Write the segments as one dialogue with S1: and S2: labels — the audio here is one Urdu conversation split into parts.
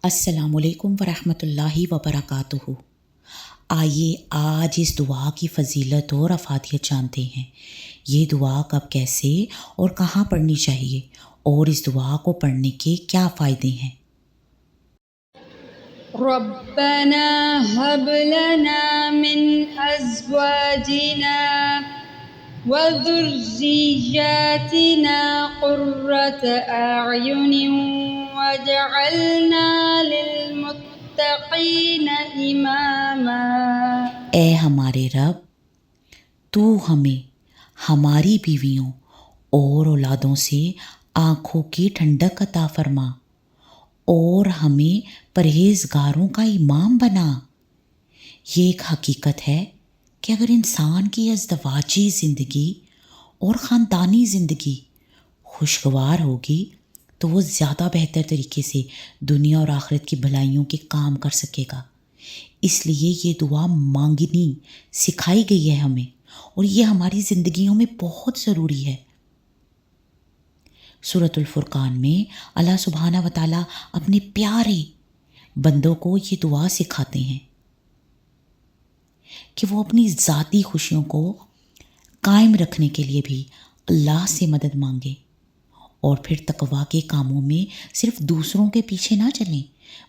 S1: السلام علیکم ورحمۃ اللہ وبرکاتہ۔ آئیے آج اس دعا کی فضیلت اور افادیت جانتے ہیں۔ یہ دعا کب، کیسے اور کہاں پڑھنی چاہیے، اور اس دعا کو پڑھنے کے کیا فائدے ہیں۔
S2: ربنا هب لنا من ازواجنا وذرياتنا قرة اعين واجعلنا للمتقين اماما۔
S1: اے ہمارے رب، تو ہمیں ہماری بیویوں اور اولادوں سے آنکھوں کی ٹھنڈک عطا فرما، اور ہمیں پرہیزگاروں کا امام بنا۔ یہ ایک حقیقت ہے کہ اگر انسان کی ازدواجی زندگی اور خاندانی زندگی خوشگوار ہوگی تو وہ زیادہ بہتر طریقے سے دنیا اور آخرت کی بھلائیوں کے کام کر سکے گا۔ اس لیے یہ دعا مانگنی سکھائی گئی ہے ہمیں، اور یہ ہماری زندگیوں میں بہت ضروری ہے۔ سورۃ الفرقان میں اللہ سبحانہ و تعالیٰ اپنے پیارے بندوں کو یہ دعا سکھاتے ہیں کہ وہ اپنی ذاتی خوشیوں کو قائم رکھنے کے لیے بھی اللہ سے مدد مانگے، اور پھر تقویٰ کے کاموں میں صرف دوسروں کے پیچھے نہ چلیں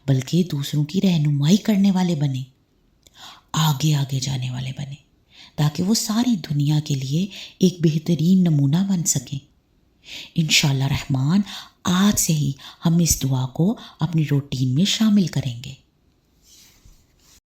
S1: بلکہ دوسروں کی رہنمائی کرنے والے بنیں، آگے جانے والے بنیں، تاکہ وہ ساری دنیا کے لیے ایک بہترین نمونہ بن سکیں۔ انشاءاللہ رحمان آج سے ہی ہم اس دعا کو اپنی روٹین میں شامل کریں گے۔